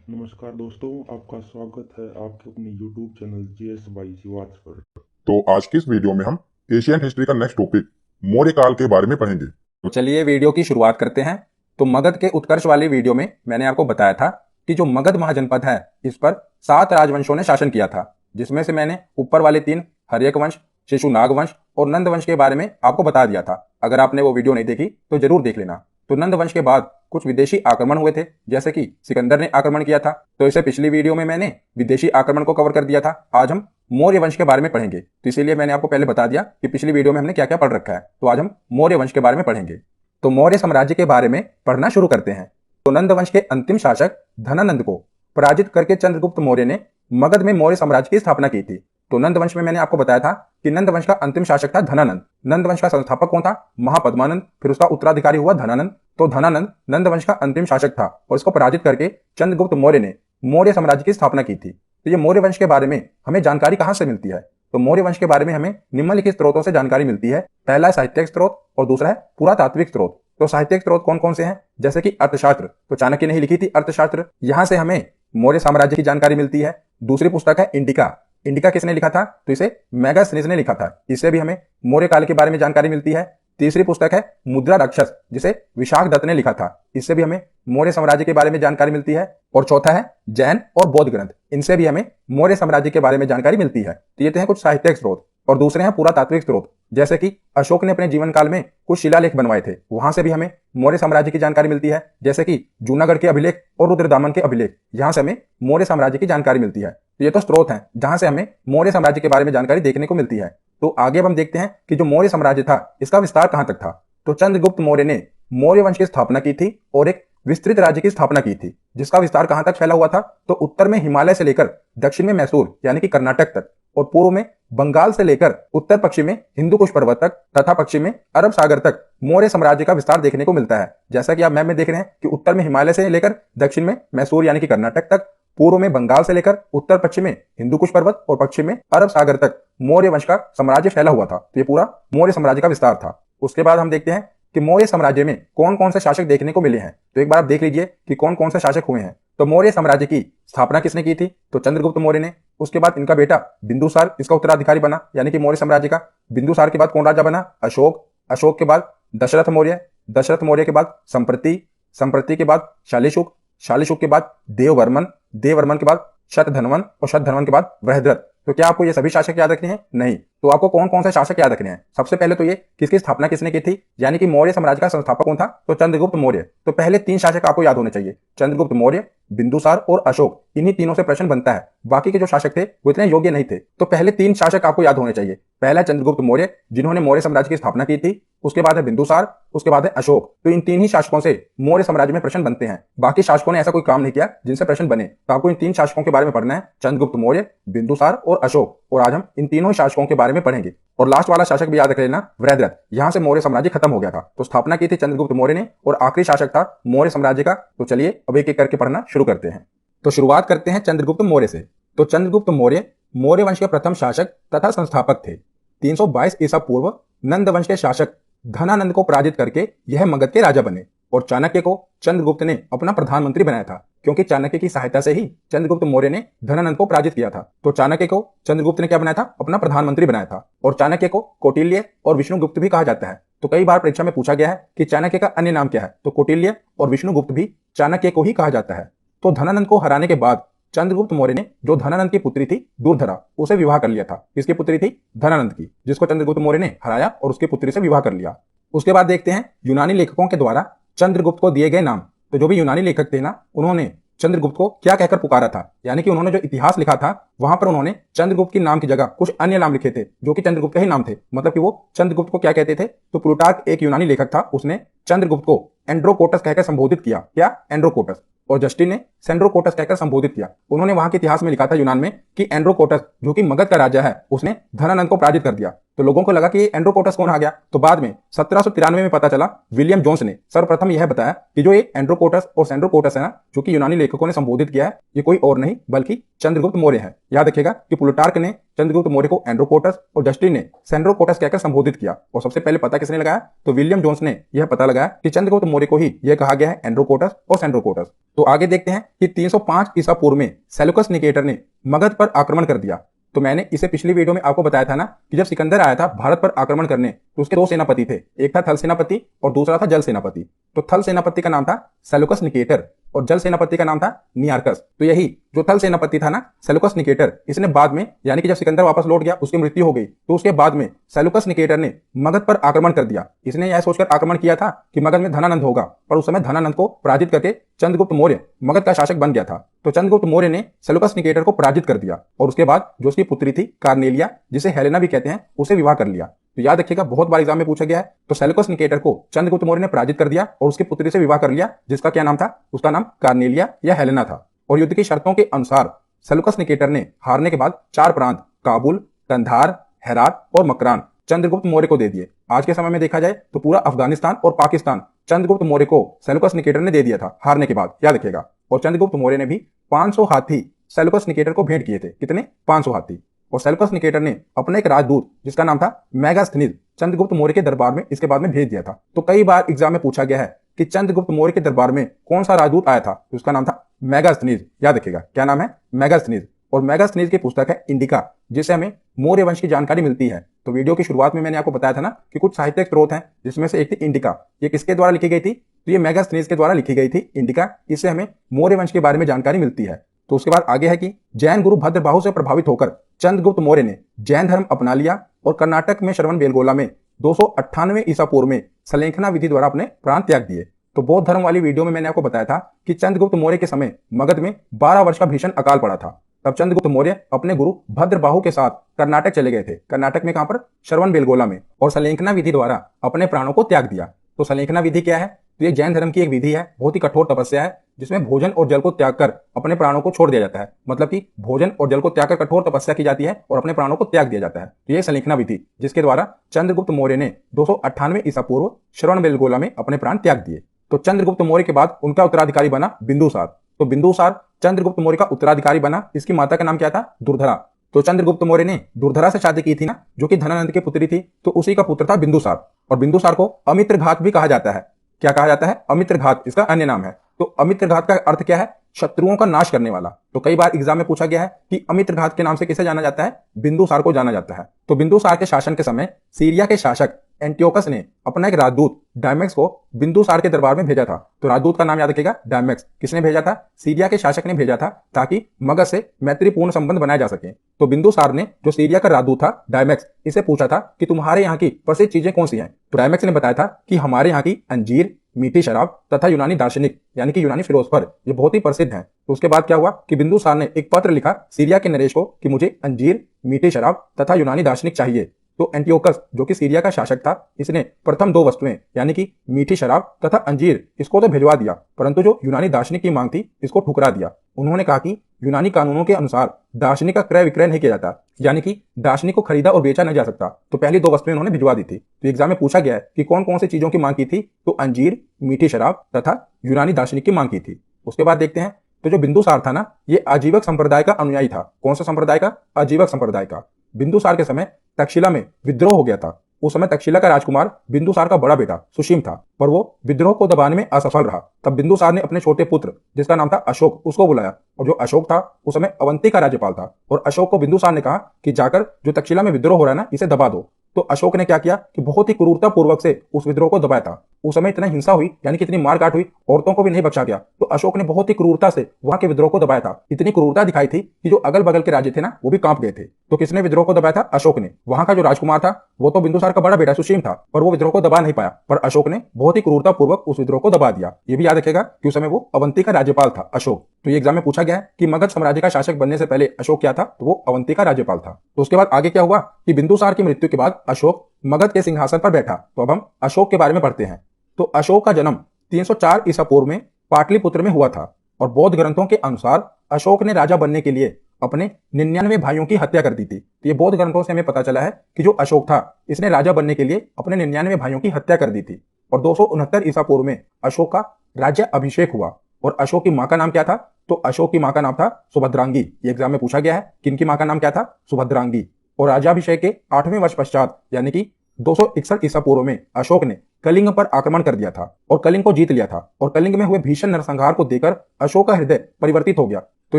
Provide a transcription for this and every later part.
नमस्कार दोस्तों, आपका स्वागत है आपके अपने YouTube चैनल जीएस बाई जीवात पर। तो आज की इस वीडियो में हम एशियन हिस्ट्री का नेक्स्ट टॉपिक मौर्य काल के बारे में पढ़ेंगे। तो चलिए वीडियो की शुरुआत करते हैं। तो मगध के उत्कर्ष वाली वीडियो में मैंने आपको बताया था कि जो मगध महाजनपद है इस पर 7 राजवंशों ने शासन किया था, जिसमें से मैंने ऊपर वाले 3 हर्यक वंश, शिशुनाग वंश और नंद वंश के बारे में आपको बता दिया था। अगर आपने वो वीडियो नहीं देखी तो जरूर देख लेना। तो नंद वंश के बाद कुछ विदेशी आक्रमण हुए थे, जैसे कि सिकंदर ने आक्रमण किया था। तो इसे पिछली वीडियो में मैंने विदेशी आक्रमण को कवर कर दिया था। आज हम मौर्य वंश के बारे में पढ़ेंगे, तो इसीलिए मैंने आपको पहले बता दिया कि पिछली वीडियो में हमने क्या क्या पढ़ रखा है। तो आज हम मौर्य वंश के बारे में पढ़ेंगे। तो मौर्य साम्राज्य के बारे में पढ़ना शुरू करते हैं। तो नंद वंश के अंतिम शासक धनानंद को पराजित करके चंद्रगुप्त मौर्य ने मगध में मौर्य साम्राज्य की स्थापना की थी। तो नंद वंश में मैंने आपको बताया था कि नंद वंश का अंतिम शासक था धनानंद। नंद वंश का संस्थापक कौन था? महापद्मानंद। फिर उसका उत्तराधिकारी हुआ धनानंद। तो धनानंद नंद वंश का अंतिम शासक था और इसको पराजित करके चंद्रगुप्त मौर्य ने मौर्य साम्राज्य की स्थापना की थी। तो ये मौर्य वंश के बारे में हमें जानकारी कहां से मिलती है? तो मौर्य वंश के बारे में हमें निम्नलिखित स्रोतों से जानकारी मिलती है। पहला है साहित्यिक स्रोत और दूसरा है पुरातात्विक स्रोत। तो साहित्यिक स्रोत कौन कौन से हैं? जैसे कि अर्थशास्त्र, तो चाणक्य ने ही लिखी थी अर्थशास्त्र, यहां से हमें मौर्य साम्राज्य की जानकारी मिलती है। दूसरी पुस्तक है इंडिका। इंडिका किसने लिखा था? तो इसे मैगस्थनीज ने लिखा था। इससे भी हमें मौर्य काल के बारे में जानकारी मिलती है। तीसरी पुस्तक है मुद्रा राक्षस, जिसे विशाख दत्त ने लिखा था। इससे भी हमें मौर्य साम्राज्य के बारे में जानकारी मिलती है। और चौथा है जैन और बौद्ध ग्रंथ, इनसे भी हमें मौर्य साम्राज्य के बारे में जानकारी मिलती है। तो ये तो हैं कुछ साहित्यिक स्रोत। और दूसरे हैं पुरातात्विक स्रोत, जैसे कि अशोक ने अपने जीवन काल में कुछ शिलालेख बनवाए थे, वहां से भी हमें मौर्य साम्राज्य की जानकारी मिलती है। जैसे कि जूनागढ़ के अभिलेख और रुद्रदामन के अभिलेख, यहां से हमें मौर्य साम्राज्य की जानकारी मिलती है। तो ये तो स्रोत हैं जहां से हमें मौर्य साम्राज्य के बारे में जानकारी देखने को मिलती है। तो आगे अब हम देखते हैं कि जो मौर्य साम्राज्य था इसका विस्तार कहां तक था। तो चंद्रगुप्त मौर्य ने मौर्य वंश की स्थापना की थी और एक विस्तृत राज्य की स्थापना की थी, जिसका विस्तार कहां तक फैला हुआ था? तो उत्तर में हिमालय से लेकर दक्षिण में मैसूर यानी कि कर्नाटक तक, और पूर्व में बंगाल से लेकर उत्तर पश्चिम में हिंदू कुश पर्वत तक तथा पश्चिम में अरब सागर तक मौर्य साम्राज्य का विस्तार देखने को मिलता है। जैसा कि आप मैप में देख रहे हैं कि उत्तर में हिमालय से लेकर दक्षिण में मैसूर यानी कि कर्नाटक तक, पूर्व में बंगाल से लेकर उत्तर पश्चिम में हिंदू कुश पर्वत और पश्चिम में अरब सागर तक मौर्य वंश का साम्राज्य फैला हुआ था। तो ये पूरा मौर्य साम्राज्य का विस्तार था। उसके बाद हम देखते हैं कि मौर्य साम्राज्य में कौन कौन से शासक देखने को मिले हैं। तो एक बार आप देख लीजिए कि कौन कौन से शासक हुए हैं। तो मौर्य साम्राज्य की स्थापना किसने की थी? तो चंद्रगुप्त मौर्य ने। उसके बाद इनका बेटा बिंदुसार इसका उत्तराधिकारी बना, यानी कि मौर्य साम्राज्य का। बिंदुसार के बाद कौन राजा बना? अशोक। अशोक के बाद दशरथ मौर्य। दशरथ मौर्य के बाद संप्रति। संप्रति के बाद शालिशुक। शालिशुक के बाद देववर्मन। देववर्मन के बाद शतधन्वन और शतधन्वन के बाद बृहद्रथ। तो क्या आपको ये सभी शासक याद रखने हैं? नहीं। तो आपको कौन कौन से शासक याद रखने हैं? सबसे पहले तो ये किसकी स्थापना किसने की थी, यानी कि मौर्य साम्राज्य का संस्थापक कौन था? तो चंद्रगुप्त मौर्य। तो पहले 3 शासक आपको याद होने चाहिए, चंद्रगुप्त मौर्य, बिंदुसार और अशोक। इन्हीं तीनों से प्रश्न बनता है। बाकी के जो शासक थे वो इतने योग्य नहीं थे। तो पहले 3 शासक आपको याद होने चाहिए। पहला है चंद्रगुप्त मौर्य, जिन्होंने मौर्य साम्राज्य की स्थापना की थी। उसके बाद है बिंदुसार, उसके बाद है अशोक। तो इन 3 ही शासकों से मौर्य साम्राज्य में प्रश्न बनते हैं। बाकी शासकों ने ऐसा कोई काम नहीं किया जिनसे प्रश्न बने। तो आपको इन 3 शासकों के बारे में पढ़ना है, चंद्रगुप्त मौर्य, बिंदुसार और अशोक। और आज हम इन तीनों शासकों के बारे में पढ़ेंगे। और लास्ट वाला शासक भी याद रख लेना, बृहद्रथ। यहां से मौर्य साम्राज्य खत्म हो गया था। तो स्थापना की थी चंद्रगुप्त मौर्य ने और आखिरी शासक था मौर्य साम्राज्य का। तो चलिए अब एक एक करके पढ़ना शुरू करते हैं। तो शुरुआत करते हैं चंद्रगुप्त मौर्य से। तो चंद्रगुप्त मौर्य मौर्य वंश के प्रथम शासक तथा संस्थापक थे। 322 ईसा पूर्व नंद वंश के शासक धनानंद को पराजित करके यह मगध के राजा बने और चाणक्य को चंद्रगुप्त ने अपना प्रधानमंत्री बनाया था, क्योंकि चाणक्य की सहायता से ही चंद्रगुप्त मौर्य ने धनानंद को पराजित किया था। तो चाणक्य को चंद्रगुप्त ने क्या बनाया था? अपना प्रधानमंत्री बनाया था। और चाणक्य को कौटिल्य और विष्णुगुप्त भी कहा जाता है। तो कई बार परीक्षा में पूछा गया है कि चाणक्य का अन्य नाम क्या है? तो कौटिल्य और विष्णुगुप्त भी चाणक्य को ही कहा जाता है। तो धनानंद को हराने के बाद चंद्रगुप्त मौर्य ने जो धनानंद की पुत्री थी दूरधरा, उसे विवाह कर लिया था। किसकी पुत्री थी? धनानंद की, जिसको चंद्रगुप्त मौर्य ने हराया और उसकी पुत्री से विवाह कर लिया। उसके बाद देखते हैं यूनानी लेखकों के द्वारा चंद्रगुप्त को दिए गए नाम। तो जो भी यूनानी लेखक थे ना, उन्होंने चंद्रगुप्त को क्या कहकर पुकारा था, यानी कि उन्होंने जो इतिहास लिखा था वहां पर उन्होंने चंद्रगुप्त के नाम की जगह कुछ अन्य नाम लिखे थे जो कि चंद्रगुप्त के ही नाम थे। मतलब कि वो चंद्रगुप्त को क्या कहते थे? तो प्लूटार्क एक यूनानी लेखक था, उसने चंद्रगुप्त को एंड्रोकोटस कहकर संबोधित किया। क्या? एंड्रोकोटस। और जस्टिन ने सेंड्रोकोटस कहकर संबोधित किया। उन्होंने वहां के इतिहास में लिखा था यूनान में कि एंड्रोकोटस, जो कि मगध का राजा है, उसने धनानंद को पराजित कर दिया। तो लोगों को लगा कि एंड्रोकोटस कौन आ गया। तो बाद में 1793 में पता चला, विलियम जोन्स ने सर्वप्रथम यह बताया कि जो ये एंड्रोकोटस और सेंड्रोकोटस है ना, जो कि यूनानी लेखकों ने संबोधित किया है, ये कोई और नहीं बल्कि चंद्रगुप्त मौर्य है। याद रखिएगा कि प्लूटार्क ने चंद्रगुप्त मौर्य को एंड्रोकोटस और जस्टिन ने सेंड्रोकोटस कहकर संबोधित किया। और सबसे पहले पता किसने लगाया? तो विलियम जोन्स ने यह पता लगाया कि चंद्रगुप्त मौर्य को ही यह कहा गया है एंड्रोकोटस और सेंड्रोकोटस। तो आगे देखते हैं कि 305 ईसा पूर्व में सेल्यूकस निकेटर ने मगध पर आक्रमण कर दिया। तो मैंने इसे पिछली वीडियो में आपको बताया था ना कि जब सिकंदर आया था भारत पर आक्रमण करने, तो उसके दो सेनापति थे, एक था थल सेनापति और दूसरा था जल सेनापति। तो थल सेनापति का नाम था सेल्यूकस निकेटर और जल सेनापति का नाम था नियार्कस। तो यही जो थल सेनापति था ना, सेल्यूकस निकेटर, इसने बाद में यानी कि जब सिकंदर वापस लौट गया, उसकी मृत्यु हो गई, तो उसके बाद में सेल्यूकस निकेटर ने मगध पर आक्रमण कर दिया। इसने यह सोचकर आक्रमण किया था कि मगध में धनानंद होगा, पर उस समय धनानंद को पराजित करके चंद्रगुप्त मौर्य मगध का शासक बन गया था। तो चंद्रगुप्त मौर्य ने सेल्यूकस निकेटर को पराजित कर दिया और उसके बाद जो उसकी पुत्री थी कार्नेलिया, जिसे हेलेना भी कहते हैं, उसे विवाह कर लिया। तो याद रखिएगा, बहुत बार एग्जाम में पूछा गया है। तो सेल्यूकस निकेटर को चंद्रगुप्त मौर्य ने पराजित कर दिया और उसकी पुत्री से विवाह कर लिया, जिसका क्या नाम था? उसका नाम कार्नेलिया या हेलेना था। और युद्ध की शर्तों के अनुसार सेल्यूकस निकेटर ने हारने के बाद 4 प्रांत काबुल, कंधार, हेरात और मकरान चंद्रगुप्त मौर्य को दे दिए। आज के समय में देखा जाए तो पूरा अफगानिस्तान और पाकिस्तान चंद्रगुप्त मौर्य को सेल्यूकस निकेटर ने दे दिया था हारने के बाद, याद रखिएगा। और चंद्रगुप्त मौर्य ने भी 500 हाथी सेल्यूकस निकेटर को भेंट किए थे। कितने? 500 हाथी। और सेल्यूकस निकेटर ने अपना एक राजदूत जिसका नाम था मेगास्थनीज चंद्रगुप्त मौर्य के दरबार में इसके बाद में भेज दिया था। तो कई बार एग्जाम में पूछा गया है कि चंद्रगुप्त मौर्य के दरबार में कौन सा राजदूत आया था, तो उसका नाम था मेगास्थनीज। याद रखिएगा, क्या नाम है? मेगास्थनीज। और मेगास्थनीज की पुस्तक है इंडिका, जिससे हमें मौर्य वंश की जानकारी मिलती है। तो वीडियो की शुरुआत में मैंने आपको बताया था ना कि कुछ साहित्यिक स्रोत हैं, जिसमें से एक थी इंडिका। ये किसके द्वारा लिखी गई थी? तो ये मेगास्थनीज के द्वारा लिखी गई थी इंडिका। इससे हमें मौर्य वंश के बारे में जानकारी मिलती है। तो उसके बाद आगे है कि जैन गुरु भद्रबाहु से प्रभावित होकर चंद्रगुप्त मौर्य ने जैन धर्म अपना लिया और कर्नाटक में श्रवणबेलगोला में 298 ईसा पूर्व में सलेखना विधि द्वारा अपने प्राण त्याग दिए। तो बौद्ध धर्म वाली वीडियो में मैंने आपको बताया था कि चंद्रगुप्त मौर्य के समय मगध में 12 वर्ष का भीषण अकाल पड़ा था। तब चंद्रगुप्त मौर्य अपने गुरु भद्रबाहु के साथ कर्नाटक चले गए थे। कर्नाटक में कहां पर? श्रवणबेलगोला में। और सलेखना विधि द्वारा अपने प्राणों को त्याग दिया। तो सलेखना विधि क्या है? तो ये जैन धर्म की एक विधि है, बहुत ही कठोर तपस्या है, जिसमें भोजन और जल को त्याग कर अपने प्राणों को छोड़ दिया जाता है। मतलब कि भोजन और जल को त्याग कर कठोर तपस्या की जाती है और अपने प्राणों को त्याग दिया जाता है। तो ये सलेखना विधि, जिसके द्वारा चंद्रगुप्त मौर्य ने 298 ईसा पूर्व श्रवणबेलगोला में अपने प्राण त्याग दिए। तो चंद्रगुप्त मौर्य के बाद उनका उत्तराधिकारी बना बिंदुसार। तो बिंदुसार चंद्रगुप्त मौर्य का उत्तराधिकारी बना। इसकी माता का नाम क्या था? दुर्धरा। तो चंद्रगुप्त मौर्य ने दुर्धरा से शादी की थी ना, जो कि धनानंद की पुत्री थी, तो उसी का पुत्र था बिंदुसार। और बिंदुसार को अमित्रघात भी कहा जाता है। क्या कहा जाता है? अमित्रघात इसका अन्य नाम है। तो अमित्रघात का अर्थ क्या है? शत्रुओं का नाश करने वाला। तो कई बार एग्जाम में पूछा गया है कि अमित्रघात के नाम से किसे जाना जाता है? बिंदुसार को जाना जाता है। तो बिंदुसार के शासन के समय सीरिया के शासक एंटियोकस ने अपना एक राजदूत डायमेक्स को बिंदुसार के दरबार में भेजा था। तो राजदूत का नाम याद रखिएगा, डायमेक्स। किसने भेजा था? सीरिया के शासक ने भेजा था, ताकि मगध से मैत्रीपूर्ण संबंध बनाए जा सके। तो बिंदुसार ने जो सीरिया का राजदूत था डायमेक्स, इसे पूछा था कि तुम्हारे यहाँ की प्रसिद्ध चीजें कौन सी हैं। तो डायमेक्स ने बताया था कि हमारे यहाँ की अंजीर, मीठी शराब तथा यूनानी दार्शनिक यानी कि यूनानी फिलोसफर ये बहुत ही प्रसिद्ध हैं। तो उसके बाद क्या हुआ कि बिंदुसार ने एक पत्र लिखा सीरिया के नरेश को कि मुझे अंजीर, मीठी शराब तथा यूनानी दार्शनिक चाहिए। तो एंटियोकस जो कि सीरिया का शासक था, इसने प्रथम 2 वस्तुएं यानी कि मीठी शराब तथा अंजीर इसको तो भिजवा दिया, परंतु जो यूनानी दार्शनिक की मांग थी इसको ठुकरा दिया। उन्होंने कहा कि यूनानी कानूनों के अनुसार दार्शनिक का क्रय विक्रय नहीं किया जाता, यानी कि दार्शनिक को खरीदा और बेचा नहीं जा सकता। तो पहली 2 वस्तुएं उन्होंने भिजवा दी थी। तो एग्जाम में पूछा गया है कि कौन कौन सी चीजों की मांग की थी? तो अंजीर, मीठी शराब तथा यूनानी दार्शनिक की मांग की थी। उसके बाद देखते हैं, तो जो बिंदुसार था ना, ये आजीवक संप्रदाय का अनुयायी था। कौन सा संप्रदाय का? आजीवक संप्रदाय का। बिंदुसार के समय तक्षशिला में विद्रोह हो गया था। उस समय तक्षशिला का राजकुमार बिंदुसार का बड़ा बेटा सुशीम था, पर वो विद्रोह को दबाने में असफल रहा। तब बिंदुसार ने अपने छोटे पुत्र जिसका नाम था अशोक, उसको बुलाया। और जो अशोक था उस समय अवंती का राज्यपाल था। और अशोक को बिंदुसार ने कहा कि जाकर जो तक्षशिला में विद्रोह हो रहा है ना, इसे दबा दो। तो अशोक ने क्या किया कि बहुत ही क्रूरता पूर्वक से उस विद्रोह को दबाया था। उस समय इतना हिंसा हुई, यानी कि इतनी मारकाट हुई, औरतों को भी नहीं बख्शा गया। तो अशोक ने बहुत ही क्रूरता से वहां के विद्रोह को दबाया था। इतनी क्रूरता दिखाई थी कि जो अगल बगल के राज्य थे ना, वो भी कांप गए थे। तो किसने विद्रोह को दबाया था? अशोक ने। वहां का जो राजकुमार था वो तो बिंदुसार का बड़ा बेटा सुशीम था, पर वो विद्रोह को दबा नहीं पाया। पर अशोक ने बहुत ही क्रूरता पूर्वक उस विद्रोह को दबा दिया। ये भी याद रखेगा कि उस समय वो अवंती का राज्यपाल था, अशोक। तो ये एग्जाम में पूछा गया है कि मगध साम्राज्य का शासक बनने से पहले अशोक क्या था? तो वो अवंती का राज्यपाल था। तो उसके बाद आगे क्या हुआ कि बिंदुसार की मृत्यु के बाद अशोक मगध के सिंहासन पर बैठा। तो अब हम अशोक के बारे में पढ़ते हैं। तो अशोक का जन्म 304 ईसा पूर्व में पाटलिपुत्र में हुआ था। और बौद्ध ग्रंथों के अनुसार अशोक ने राजा बनने के लिए अपने 99 भाइयों की हत्या कर दी थी। तो ये बौद्ध ग्रंथों से हमें पता चला है कि जो अशोक था इसने राजा बनने के लिए अपने 99 भाइयों की हत्या कर दी थी और 269 ईसा पूर्व में अशोक का राज्य अभिषेक हुआ। और अशोक की मां का नाम क्या था? तो अशोक की मां का नाम था सुभद्रांगी। ये एग्जाम में पूछा गया है कि इनकी मां का नाम क्या था? सुभद्रांगी। और राज्याभिषेक के 8वें वर्ष पश्चात यानी कि 261 ईसा पूर्व में अशोक ने कलिंग पर आक्रमण कर दिया था और कलिंग को जीत लिया था। और कलिंग में हुए भीषण नरसंहार को देखकर अशोक का हृदय परिवर्तित हो गया। तो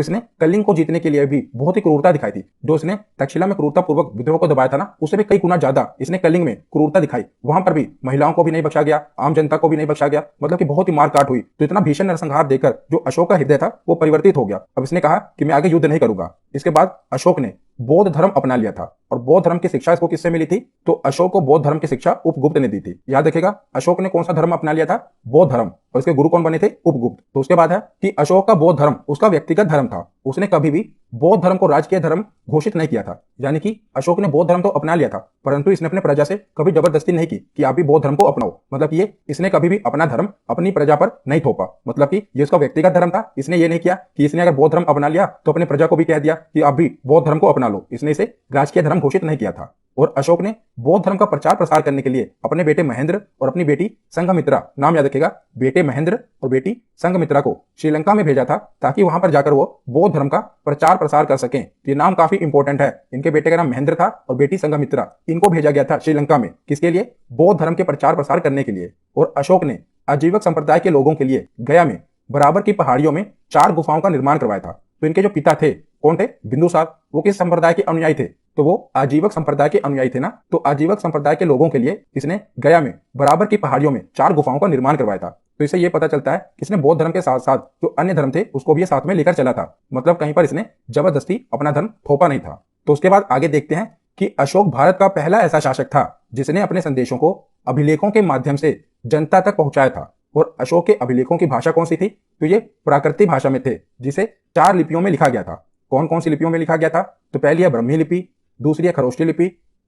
इसने कलिंग को जीतने के लिए भी बहुत ही क्रूरता दिखाई थी। जो इसने तक्षशिला में क्रूरता पूर्वक विद्रोह को दबाया था ना, उससे भी कई गुना ज्यादा इसने कलिंग में क्रूरता दिखाई। वहां पर भी महिलाओं को भी नहीं बख्शा गया, आम जनता को भी नहीं बख्शा गया, मतलब कि बहुत ही मारकाट हुई। तो इतना भीषण नरसंहार देखकर जो अशोक का हृदय था वो परिवर्तित हो गया। अब इसने कहा कि मैं आगे युद्ध नहीं करूंगा। इसके बाद अशोक ने बौद्ध धर्म अपना लिया था। और बौद्ध धर्म की शिक्षा इसको किससे मिली थी? तो अशोक को बौद्ध धर्म की शिक्षा उपगुप्त ने दी थी। याद रखेगा, अशोक ने कौन सा धर्म अपना लिया था? बौद्ध धर्म। और इसके गुरु कौन बने थे? उपगुप्त। तो उसके बाद है कि अशोक का बौद्ध धर्म उसका व्यक्तिगत धर्म था। उसने कभी भी बौद्ध धर्म को राजकीय धर्म घोषित नहीं किया था। यानी कि अशोक ने बौद्ध धर्म तो अपना लिया था, परंतु इसने अपने प्रजा से कभी जबरदस्ती नहीं की कि आप भी बौद्ध धर्म को अपनाओ। मतलब ये इसने कभी भी अपना धर्म अपनी प्रजा पर नहीं थोपा। मतलब कि ये उसका व्यक्तिगत धर्म था। इसने ये नहीं किया कि इसने अगर बौद्ध धर्म अपना लिया तो अपने प्रजा को भी कह दिया कि आप भी बौद्ध धर्म को अपना लो। इसने इसे राजकीय धर्म घोषित नहीं किया था। और अशोक ने बौद्ध धर्म का प्रचार प्रसार करने के लिए अपने बेटे महेंद्र और अपनी बेटी संघमित्रा, नाम याद रखेगा, बेटे महेंद्र और बेटी संघमित्रा को श्रीलंका में भेजा था ताकि वहां पर जाकर वो बौद्ध धर्म का प्रचार प्रसार कर सकें। ये नाम काफी इंपॉर्टेंट है। इनके बेटे का नाम महेंद्र था और बेटी संघमित्रा। इनको भेजा गया था श्रीलंका में किसके लिए? बौद्ध धर्म के प्रचार प्रसार करने के लिए। और अशोक ने आजीवक संप्रदाय के लोगों के लिए गया में बराबर की पहाड़ियों में 4 गुफाओं का निर्माण करवाया था। तो इनके जो पिता थे कौन थे? बिंदुसार। वो किस संप्रदाय के अनुयायी थे? तो वो आजीवक संप्रदाय के अनुयायी थे ना। तो आजीवक संप्रदाय के लोगों के लिए इसने गया में बराबर की पहाड़ियों में 4 गुफाओं का निर्माण करवाया था। तो इससे ये पता चलता है कि इसने बौद्ध धर्म के साथ साथ जो अन्य धर्म थे उसको भी साथ में लेकर चला था। मतलब कहीं पर इसने जबरदस्ती अपना धर्म थोपा नहीं था। तो उसके बाद आगे देखते हैं कि अशोक भारत का पहला ऐसा शासक था जिसने अपने संदेशों को अभिलेखों के माध्यम से जनता तक पहुंचाया था। और अशोक के अभिलेखों की भाषा कौन सी थी? तो ये प्राकृतिक भाषा में थे, जिसे 4 लिपियों में लिखा गया था। कौन कौन सी लिपियों में लिखा गया था? तो पहली है ब्रह्मी लिपि, दूसरी है खरोष्टी लिपि,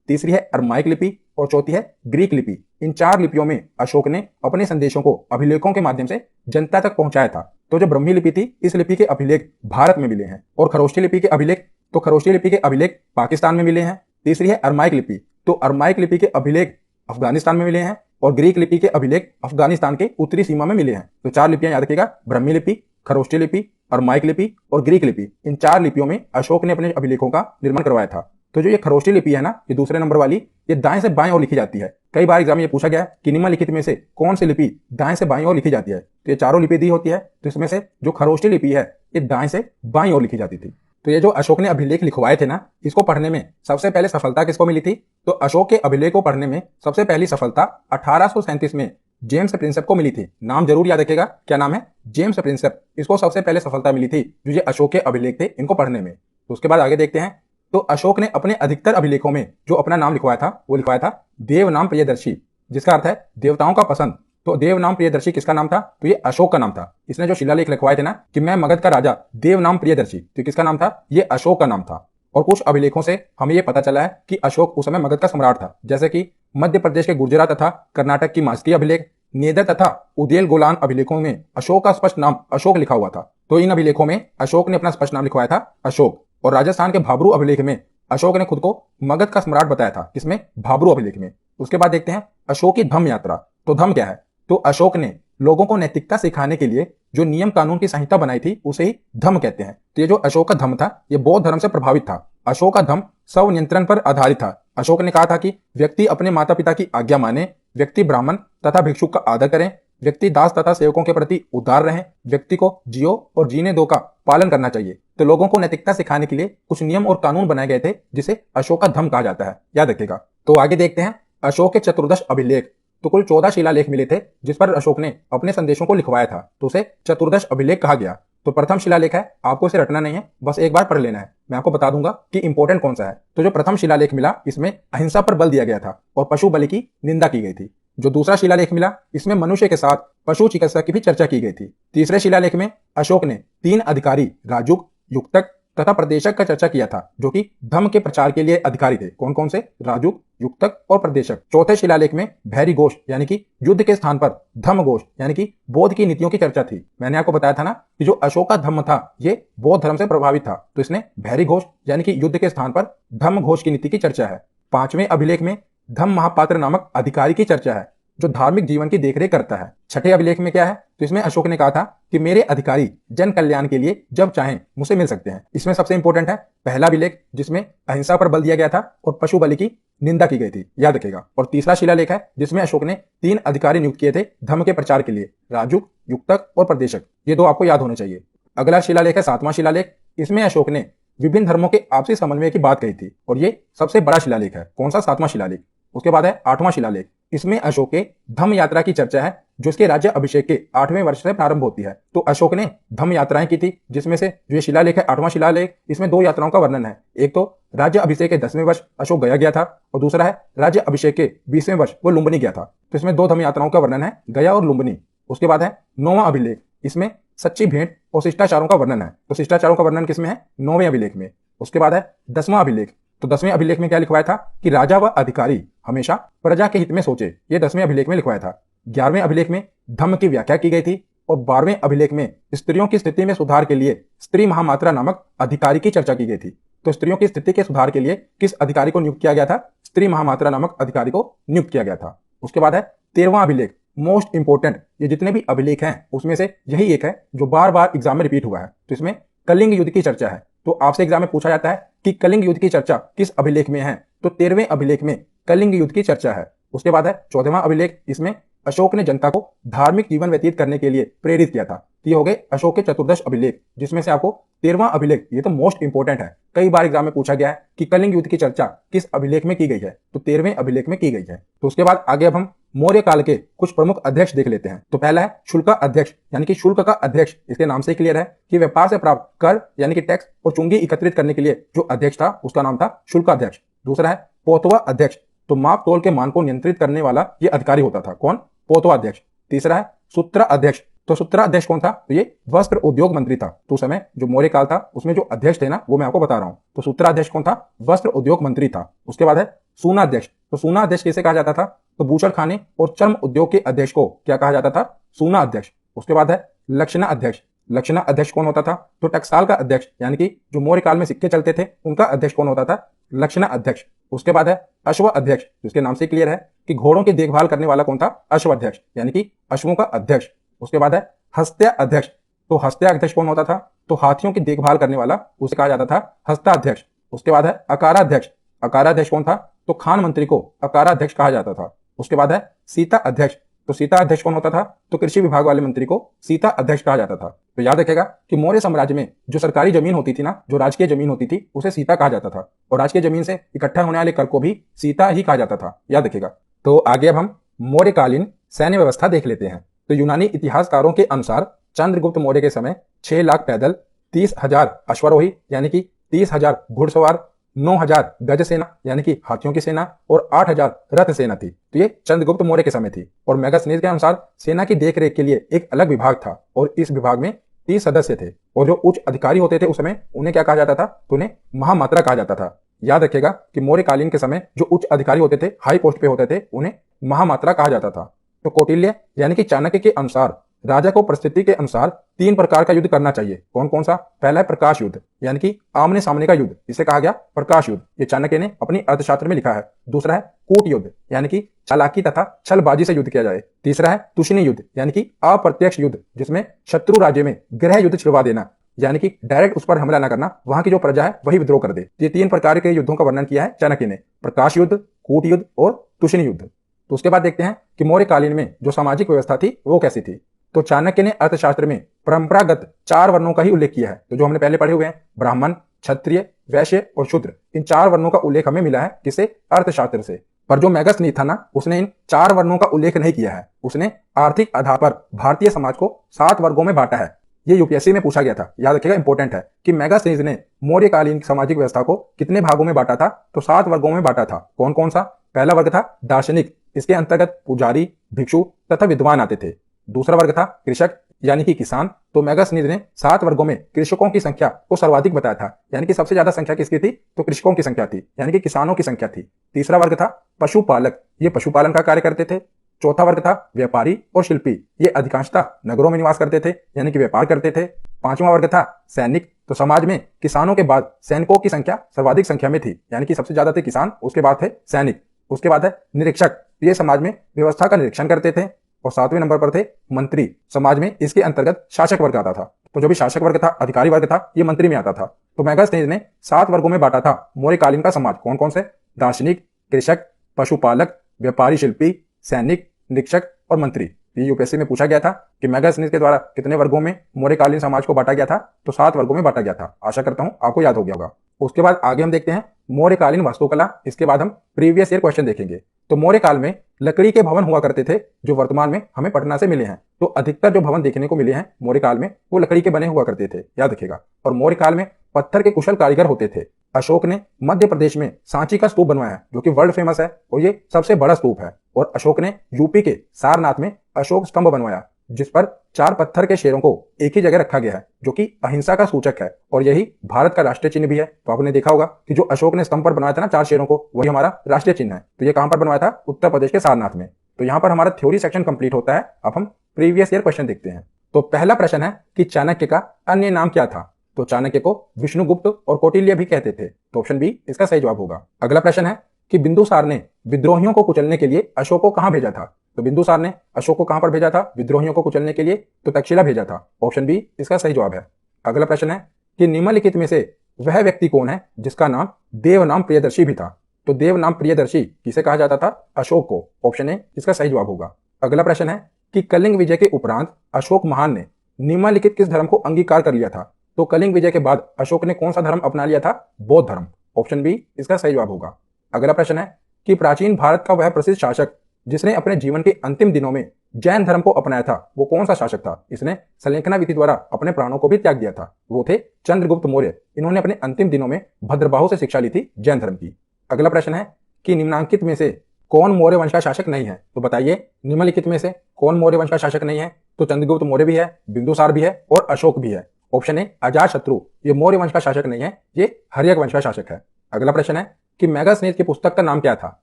तीसरी है अरमाइक लिपि और चौथी है ग्रीक लिपि। इन 4 लिपियों में अशोक ने अपने संदेशों को अभिलेखों के माध्यम से जनता तक पहुंचाया था। तो जो ब्रह्मी लिपि थी, इस लिपि के अभिलेख भारत में मिले हैं। और खरोष्टी लिपि के अभिलेख, तो खरोष्टी लिपि के अभिलेख पाकिस्तान में मिले हैं। तीसरी है अरमाइक लिपि, तो अरमाइक लिपि के अभिलेख अफगानिस्तान में मिले हैं। और ग्रीक लिपि के अभिलेख अफगानिस्तान के उत्तरी सीमा में मिले हैं। तो 4 लिपियां याद रखिएगा, ब्रह्मी लिपि, खरोष्टी लिपि, अरमाइक लिपि और ग्रीक लिपि। इन 4 लिपियों में अशोक ने अपने अभिलेखों का निर्माण करवाया था। तो जो ये खरोष्टी लिपि है ना, ये दूसरे नंबर वाली, ये दाएं से बाएं ओर लिखी जाती है। कई बार एग्जाम में ये पूछा गया है कि निम्नलिखित में से कौन सी लिपि दाएं से बाएं ओर लिखी जाती है। तो ये चारों लिपि दी होती है। तो इसमें से जो खरोष्टी लिपि है ये दाएं से बाएं ओर लिखी जाती थी। तो ये जो अशोक ने अभिलेख लिखवाए थे ना, इसको पढ़ने में सबसे पहले सफलता किसको मिली थी? तो अशोक के अभिलेख को पढ़ने में सबसे पहली सफलता 1837 में जेम्स प्रिंसेप को मिली थी। नाम जरूर याद रखेगा, क्या नाम है? James Prinsep. इसको सबसे पहले सफलता मिली थी जो ये अशोक के अभिलेख थे इनको पढ़ने में। तो उसके बाद आगे देखते हैं। तो अशोक ने अपने अधिकतर अभिलेखों में जो अपना नाम लिखवाया था वो लिखवाया था देव नाम प्रियदर्शी, जिसका अर्थ है देवताओं का पसंद। तो देव नाम प्रियदर्शी किसका नाम था? तो ये अशोक का नाम था। इसने जो शिलालेख लिखवाए थे ना कि मैं मगध का राजा देव नाम प्रियदर्शी, तो किसका नाम था? ये अशोक का नाम था। और कुछ अभिलेखों से हमें यह पता चला है कि अशोक उस समय मगध का सम्राट था। जैसे कि मध्य प्रदेश के गुर्जरा तथा कर्नाटक की मास्की अभिलेख, नेदर तथा उदेल गोलान अभिलेखों में अशोक का स्पष्ट नाम अशोक लिखा हुआ था। तो इन अभिलेखों में अशोक ने अपना स्पष्ट नाम लिखवाया था अशोक। और राजस्थान के भाबरू अभिलेख में अशोक ने खुद को मगध का सम्राट बताया था। किसमें? भाबरू अभिलेख में। उसके बाद देखते हैं अशोक की धम्म यात्रा। तो धम्म क्या है? तो अशोक ने लोगों को नैतिकता सिखाने के लिए जो नियम कानून की संहिता बनाई थी उसे ही धम्म कहते हैं। तो ये जो अशोक का धम्म था ये बौद्ध धर्म से प्रभावित था। अशोक का धम्म स्व नियंत्रण पर आधारित था। अशोक ने कहा था कि व्यक्ति अपने माता पिता की आज्ञा माने, व्यक्ति ब्राह्मण तथा भिक्षुक का आदर करें, व्यक्ति दास तथा सेवकों के प्रति उदार रहें, व्यक्ति को जियो और जीने दो का पालन करना चाहिए। तो लोगों को नैतिकता सिखाने के लिए कुछ नियम और कानून बनाए गए थे जिसे अशोक का धम्म कहा जाता है, याद रखिएगा। तो आगे देखते हैं अशोक के चतुर्दश अभिलेख। तो कुल 14 शिलालेख मिले थे जिस पर अशोक ने अपने संदेशों को लिखवाया था, तो उसे चतुर्दश अभिलेख कहा गया। तो प्रथम शिलालेख है, आपको इसे रटना नहीं है, बस एक बार पढ़ लेना है। मैं आपको बता दूंगा कि इंपॉर्टेंट कौन सा है। तो जो प्रथम शिलालेख मिला इसमें अहिंसा पर बल दिया गया था और पशु बलि की निंदा की गई थी। जो दूसरा शिलालेख मिला इसमें मनुष्य के साथ पशु चिकित्सा की भी चर्चा की गई थी। तीसरे शिलालेख में अशोक ने 3 अधिकारी राजुक, युक्तक तथा प्रदेशक का चर्चा किया था, जो कि धम्म के प्रचार के लिए अधिकारी थे। कौन कौन से? राजुक, युक्तक और प्रदेशक। चौथे शिलालेख में भैरी घोष यानी कि युद्ध के स्थान पर धम्म घोष यानी कि बौद्ध की नीतियों की चर्चा थी। मैंने आपको बताया था ना कि जो अशोक का धम्म था ये बौद्ध धर्म से प्रभावित था, तो इसने भैरी घोष यानी कि युद्ध के स्थान पर धम्म घोष की नीति की चर्चा है। पांचवें अभिलेख में धम्म महापात्र नामक अधिकारी की चर्चा है, जो धार्मिक जीवन की देखरेख करता है। छठे अभिलेख में क्या है? तो इसमें अशोक ने कहा था कि मेरे अधिकारी जन कल्याण के लिए जब चाहें मुझसे मिल सकते हैं। इसमें सबसे इंपॉर्टेंट है पहला अभिलेख, जिसमें अहिंसा पर बल दिया गया था और पशु बलि की निंदा की गई थी, याद रखेगा। और तीसरा शिलालेख है जिसमें अशोक ने 3 अधिकारी नियुक्त किए थे धर्म के प्रचार के लिए, राजुक, युक्तक और प्रदेशक। ये 2 आपको याद होने चाहिए। अगला शिलालेख है 7वां शिलालेख। इसमें अशोक ने विभिन्न धर्मों के आपसी समन्वय की बात कही थी और ये सबसे बड़ा शिलालेख है। कौन सा? 7वां शिलालेख। उसके बाद है 8वां शिलालेख। इसमें अशोक के धम्म यात्रा की चर्चा है, जो इसके राज्य अभिषेक के 8वें वर्ष से प्रारंभ होती है। तो अशोक ने धम्म यात्राएं की थी, जिसमें से जो ये शिलालेख है 8वां शिलालेख, इसमें 2 यात्राओं का वर्णन है। एक तो राज्य अभिषेक के 10वें वर्ष अशोक गया था और दूसरा है राज्य अभिषेक के 20वें वर्ष वो लुम्बिनी गया था। तो इसमें 2 धम्म यात्राओं का वर्णन है, गया और लुम्बिनी। उसके बाद है 9वां अभिलेख। इसमें सच्ची भेंट और शिष्टाचारों का वर्णन है। तो शिष्टाचारों का वर्णन किसमें है? 9वें अभिलेख में। उसके बाद है 10वां अभिलेख। तो 10वें अभिलेख में क्या लिखवाया था कि राजा व अधिकारी हमेशा प्रजा के हित में सोचे, ये 10वें अभिलेख में लिखवाया था। 11वें अभिलेख में धम्म की व्याख्या की गई थी और 12वें अभिलेख में स्त्रियों की स्थिति में सुधार के लिए स्त्री महामात्रा नामक अधिकारी की चर्चा की गई थी। तो स्त्रियों की स्थिति के सुधार के लिए किस अधिकारी को नियुक्त किया गया था? स्त्री महामात्रा नामक अधिकारी को नियुक्त किया गया था। उसके बाद है 13वां अभिलेख, मोस्ट इंपोर्टेंट। ये जितने भी अभिलेख हैं उसमें से यही एक है जो बार बार एग्जाम में रिपीट हुआ है। तो इसमें कलिंग युद्ध की चर्चा है। तो आपसे एग्जाम में पूछा जाता है कि कलिंग युद्ध की चर्चा किस अभिलेख में है? तो 13वें अभिलेख में कलिंग युद्ध की चर्चा है। उसके बाद है 14वां अभिलेख। इसमें अशोक ने जनता को धार्मिक जीवन व्यतीत करने के लिए प्रेरित किया था। ये हो गए अशोक के चतुर्दश अभिलेख, जिसमें से आपको 13वां अभिलेख, ये तो मोस्ट इंपोर्टेंट है, कई बार एग्जाम में पूछा गया है कि कलिंग युद्ध की चर्चा किस अभिलेख में की गई है? तो 13वें अभिलेख में की गई है। तो उसके बाद आगे अब हम मौर्य काल के कुछ प्रमुख अध्यक्ष देख लेते हैं। तो पहला है शुल्क अध्यक्ष, यानी कि शुल्क का अध्यक्ष। इसके नाम से क्लियर है कि व्यापार से प्राप्त कर यानी कि टैक्स और चुंगी एकत्रित करने के लिए जो अध्यक्ष था उसका नाम था शुल्क अध्यक्ष। दूसरा है पोतवा अध्यक्ष। तो माप तोल के मान को नियंत्रित करने वाला ये अधिकारी होता था। कौन? पोतवा अध्यक्ष। तीसरा है सूत्र अध्यक्ष। तो सूत्र अध्यक्ष कौन था? तो ये वस्त्र उद्योग मंत्री था। तो उस समय जो मौर्य काल था उसमें जो अध्यक्ष थे ना वो मैं आपको बता रहा हूं। तो सूत्र अध्यक्ष कौन था? वस्त्र उद्योग मंत्री था। उसके बाद है सूना अध्यक्ष। तो सूना अध्यक्ष किसे कहा जाता था? तो बूचड़ खाने और चर्म उद्योग के अध्यक्ष को क्या कहा जाता था? सूना अध्यक्ष। उसके बाद है लक्षणा अध्यक्ष। लक्षणा अध्यक्ष कौन होता था? तो टकसाल का अध्यक्ष, यानी कि जो मौर्य काल में सिक्के चलते थे उनका अध्यक्ष कौन होता था? लक्षणा अध्यक्ष। उसके बाद है अश्व अध्यक्ष, जिसके नाम से क्लियर है कि घोड़ों की देखभाल करने वाला कौन था? अश्व अध्यक्ष, यानी कि अश्वों का अध्यक्ष। उसके बाद है हस्त्या अध्यक्ष। तो हस्त्या अध्यक्ष कौन होता था? तो हाथियों की देखभाल करने वाला उसे कहा जाता था हस्ता अध्यक्ष। उसके बाद है अकाराध्यक्ष। अकाराध्यक्ष कौन था? तो खान मंत्री को अकाराध्यक्ष कहा जाता था। उसके बाद है सीता अध्यक्ष। तो सीता अध्यक्ष कौन होता था? तो कृषि विभाग वाले मंत्री को सीता अध्यक्ष कहा जाता था। तो याद रखेगा कि मौर्य साम्राज्य में जो सरकारी जमीन होती थी ना, जो राजकीय जमीन होती थी, उसे सीता कहा जाता था और राजकीय जमीन से इकट्ठा होने वाले कर को भी सीता ही कहा जाता था, याद रखेगा। तो आगे अब हम मौर्यकालीन सैन्य व्यवस्था देख लेते हैं। तो यूनानी इतिहासकारों के अनुसार चंद्रगुप्त मौर्य के समय 6 लाख पैदल, 30,000 अश्वारोही यानी कि 30,000 घुड़सवार, 9,000 गज सेना यानी कि हाथियों की सेना और 8,000 रथ सेना थी। तो ये चंद्रगुप्त मौर्य के समय थी। और मेगास्थनीज के अनुसार सेना की देखरेख के लिए एक अलग विभाग था और इस विभाग में 30 सदस्य थे और जो उच्च अधिकारी होते थे उस समय उन्हें क्या कहा जाता था? तो उन्हें महामात्रा कहा जाता था। याद रखेगा कि मौर्यकालीन के समय जो उच्च अधिकारी होते थे, हाई पोस्ट पे होते थे, उन्हें महामात्रा कहा जाता था। तो कौटिल्य यानी कि चाणक्य के अनुसार राजा को परिस्थिति के अनुसार 3 प्रकार का युद्ध करना चाहिए। कौन कौन सा? पहला है प्रकाश युद्ध, यानी कि आमने सामने का युद्ध, इसे कहा गया प्रकाश युद्ध। ये चाणक्य ने अपनी अर्थशास्त्र में लिखा है। दूसरा है कूट युद्ध, यानी कि चालाकी तथा छलबाजी से युद्ध किया जाए। तीसरा है तुष्णी युद्ध, यानी कि अप्रत्यक्ष युद्ध, जिसमें शत्रु राज्य में गृह युद्ध छिड़वा देना, यानी कि डायरेक्ट उस पर हमला न करना, वहां की जो प्रजा है वही विद्रोह कर दे। ये 3 प्रकार के युद्धों का वर्णन किया है चाणक्य ने, प्रकाश युद्ध, कूट युद्ध और तुष्णी युद्ध। तो उसके बाद देखते हैं कि मौर्यकालीन में जो सामाजिक व्यवस्था थी वो कैसी थी। तो चाणक्य ने अर्थशास्त्र में परंपरागत 4 वर्णों का ही उल्लेख किया है। तो जो हमने पहले पढ़े हुए हैं, ब्राह्मण, क्षत्रिय, वैश्य और शूद्र, इन 4 वर्णों का उल्लेख हमें मिला है किसे? अर्थशास्त्र से। पर जो मेगास्थनीज था ना, उसने इन 4 वर्णों का उल्लेख नहीं किया है। उसने आर्थिक आधार पर भारतीय समाज को 7 वर्गों में बांटा है। ये यूपीएससी में पूछा गया था, याद रखिएगा, इंपॉर्टेंट है कि मेगास्थनीज ने मौर्यकालीन सामाजिक व्यवस्था को कितने भागों में बांटा था? तो 7 वर्गों में बांटा था। कौन कौन सा? पहला वर्ग था दार्शनिक, इसके अंतर्गत पुजारी, भिक्षु तथा विद्वान आते थे। दूसरा वर्ग था कृषक, यानी कि किसान, तो मेगास्थनीज ने 7 वर्गों में कृषकों की संख्या को सर्वाधिक बताया था, यानी कि सबसे ज्यादा संख्या किसकी थी, तो कृषकों की संख्या थी, यानी कि किसानों की संख्या थी। तीसरा वर्ग था पशुपालक, ये पशुपालन का कार्य करते थे। चौथा वर्ग था व्यापारी और शिल्पी, ये अधिकांशतः नगरों में निवास करते थे, यानी कि व्यापार करते थे। पांचवा वर्ग था सैनिक, तो समाज में किसानों के बाद सैनिकों की संख्या सर्वाधिक संख्या में थी, यानी कि सबसे ज्यादा थे किसान, उसके बाद थे सैनिक। उसके बाद है निरीक्षक, ये समाज में व्यवस्था का निरीक्षण करते थे। और 7वें नंबर पर थे मंत्री, समाज में इसके अंतर्गत शासक वर्ग आता था। तो जो भी शासक वर्ग था, अधिकारी वर्ग था, ये मंत्री में आता था। तो मेगास्थनीज ने 7 वर्गों में बांटा था मौर्यकालीन का समाज। कौन कौन से? दार्शनिक, कृषक, पशुपालक, व्यापारी शिल्पी, सैनिक, निरीक्षक और मंत्री। ये यूपीएससी में पूछा गया था कि मेगास्थनीज के द्वारा कितने वर्गों में मौर्यकालीन समाज को बांटा गया था, तो 7 वर्गों में बांटा गया था। आशा करता हूं आपको याद हो गया होगा। उसके बाद आगे हम देखते हैं मौर्यकालीन वास्तुकला। इसके बाद हम प्रीवियस ईयर क्वेश्चन देखेंगे। तो मौर्य काल में लकड़ी के भवन हुआ करते थे, जो वर्तमान में हमें पटना से मिले हैं। तो अधिकतर जो भवन देखने को मिले हैं मौर्य काल में, वो लकड़ी के बने हुआ करते थे, याद रखिएगा। और मौर्य काल में पत्थर के कुशल कारीगर होते थे। अशोक ने मध्य प्रदेश में सांची का स्तूप बनवाया है, जो कि वर्ल्ड फेमस है और ये सबसे बड़ा स्तूप है। और अशोक ने यूपी के सारनाथ में अशोक स्तंभ बनवाया, जिस पर 4 पत्थर के शेरों को एक ही जगह रखा गया है, जो कि अहिंसा का सूचक है। और यही भारत का राष्ट्रीय चिन्ह भी है। तो आपने देखा होगा कि जो अशोक ने स्तंभ पर बनवाया था ना 4 शेरों को, वही हमारा राष्ट्रीय चिन्ह है। तो ये कहां पर बनवाया था? उत्तर प्रदेश के सारनाथ में। तो यहां पर हमारा थ्योरी सेक्शन कंप्लीट होता है। अब हम प्रीवियस ईयर क्वेश्चन देखते हैं। तो पहला प्रश्न है कि चाणक्य का अन्य नाम क्या था? तो चाणक्य को विष्णुगुप्त और कौटिल्य भी कहते थे। तो ऑप्शन बी इसका सही जवाब होगा। अगला प्रश्न है कि बिंदुसार ने विद्रोहियों को कुचलने के लिए अशोक को कहां भेजा था? तो बिंदुसार ने अशोक को कहां पर भेजा था विद्रोहियों को कुचलने के लिए? तो तक्षशिला भेजा था। ऑप्शन बी इसका सही जवाब है। अगला प्रश्न है कि निम्नलिखित में से वह व्यक्ति कौन है जिसका नाम देवनाम प्रियदर्शी भी था? तो देवनाम प्रियदर्शी किसे कहा जाता था? अशोक को। ऑप्शन ए इसका सही जवाब होगा। अगला प्रश्न है कि कलिंग विजय के उपरांत अशोक महान ने निम्नलिखित किस धर्म को अंगीकार कर लिया था? तो कलिंग विजय के बाद अशोक ने कौन सा धर्म अपना लिया था? बौद्ध धर्म। ऑप्शन बी इसका सही जवाब होगा। अगला प्रश्न है कि प्राचीन भारत का वह प्रसिद्ध शासक जिसने अपने जीवन के अंतिम दिनों में जैन धर्म को अपनाया था, वो कौन सा शासक था? इसने संलेखना विधि द्वारा अपने प्राणों को भी त्याग दिया था। वो थे चंद्रगुप्त मौर्य। इन्होंने अपने अंतिम दिनों में भद्रबाहु से शिक्षा ली थी जैन धर्म की। अगला प्रश्न है कि निम्नांकित में से कौन मौर्य वंश का शासक नहीं है? तो बताइए निम्नलिखित में से कौन मौर्य वंश का शासक नहीं है? तो चंद्रगुप्त मौर्य भी है, बिंदुसार भी है और अशोक भी है। ऑप्शन ए अजातशत्रु, ये मौर्य वंश का शासक नहीं है, ये हर्यक वंश का शासक है। अगला प्रश्न है कि मेगास्थनीज की पुस्तक का नाम क्या था?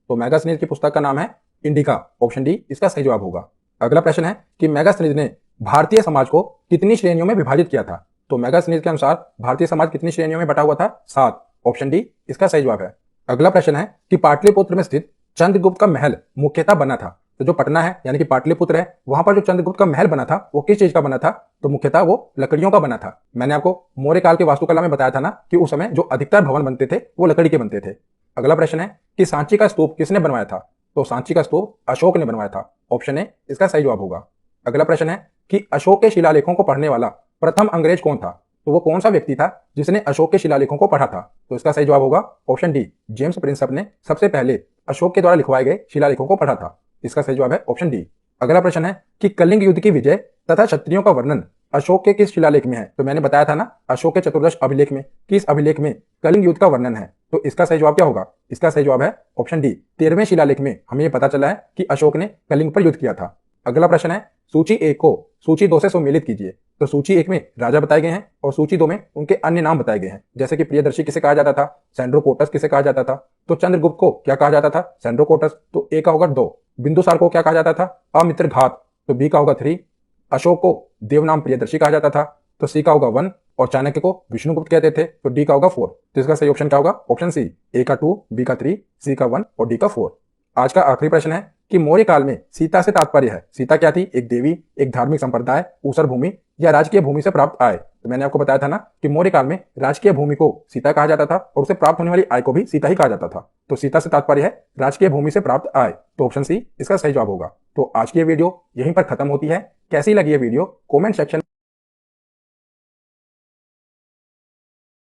तो मेगास्थनीज की पुस्तक का नाम है इंडिका। ऑप्शन डी इसका सही जवाब होगा। अगला प्रश्न है कि मेगास्थनीज ने भारतीय समाज को कितनी श्रेणियों में विभाजित किया था? तो मेगास्थनीज के अनुसार भारतीय समाज कितनी श्रेणियों में बटा हुआ था? 7। ऑप्शन डी इसका सही जवाब है। अगला प्रश्न है कि पाटलिपुत्र में स्थित चंद्रगुप्त का महल मुख्यतः बना था। तो जो पटना है यानी कि पाटलिपुत्र है, वहां पर जो चंद्रगुप्त का महल बना था वो किस चीज का बना था? तो मुख्यतः वो लकड़ियों का बना था। मैंने आपको मौर्य काल के वास्तुकला में बताया था ना कि उस समय जो अधिकतर भवन बनते थे वो लकड़ी के बनते थे। अगला प्रश्न है कि सांची का स्तूप किसने बनवाया था? तो सांची का स्तूप अशोक ने बनवाया था। ऑप्शन ए इसका सही जवाब होगा। अगला प्रश्न है कि अशोक के शिलालेखों को पढ़ने वाला प्रथम अंग्रेज कौन था? तो वो कौन सा व्यक्ति था जिसने अशोक के शिलालेखों को पढ़ा था? तो इसका सही जवाब होगा ऑप्शन डी, जेम्स प्रिंसप ने सबसे पहले अशोक के द्वारा लिखवाए गए शिलालेखों को पढ़ा था। इसका सही जवाब है ऑप्शन डी। अगला प्रश्न है कि कलिंग युद्ध की विजय तथा क्षत्रियों का वर्णन अशोक के किस शिलालेख में है? तो मैंने बताया था ना अशोक के चतुर्दश अभिलेख में, किस अभिलेख में कलिंग युद्ध का वर्णन है। तो इसका सही जवाब क्या होगा? इसका सही जवाब है ऑप्शन डी, 13वें शिलालेख में हमें यह पता चला है कि अशोक ने कलिंग पर युद्ध किया था। अगला प्रश्न है सूची 1 को सूची 2 से सम्मिलित कीजिए। तो सूची 1 में राजा बताए गए हैं और सूची 2 में उनके अन्य नाम बताए गए हैं, जैसे कि प्रियदर्शी किसे कहा जाता था? सैंड्रोकोटस किसे कहा जाता था? तो चंद्रगुप्त को क्या कहा जाता था? सैंड्रोकोटस। तो ए का होगा 2। बिंदुसार को क्या कहा जाता था? अमित्रघात। तो बी का होगा 3। अशोक को देवनाम प्रियदर्शी कहा जाता था। तो सी का होगा 1 और चाणक्य को विष्णुगुप्त कहते थे। तो डी का होगा 4। तो इसका सही ऑप्शन क्या होगा? ऑप्शन सी, ए का 2, बी का 3, सी का 1 और डी का 4। आज का आखिरी प्रश्न है कि मौर्य काल में सीता से तात्पर्य है। सीता क्या थी? एक देवी, एक धार्मिक संप्रदाय, ऊसर भूमि या राजकीय भूमि से प्राप्त आय। तो मैंने आपको बताया था ना कि मौर्य काल में राजकीय भूमि को सीता कहा जाता था और उसे प्राप्त होने वाली आय को भी सीता ही कहा जाता था। तो सीता से तात्पर्य है राजकीय भूमि से प्राप्त आय। तो ऑप्शन सी इसका सही जवाब होगा। तो आज की ये वीडियो यहीं पर खत्म होती है। कैसी लगी ये वीडियो कमेंट सेक्शन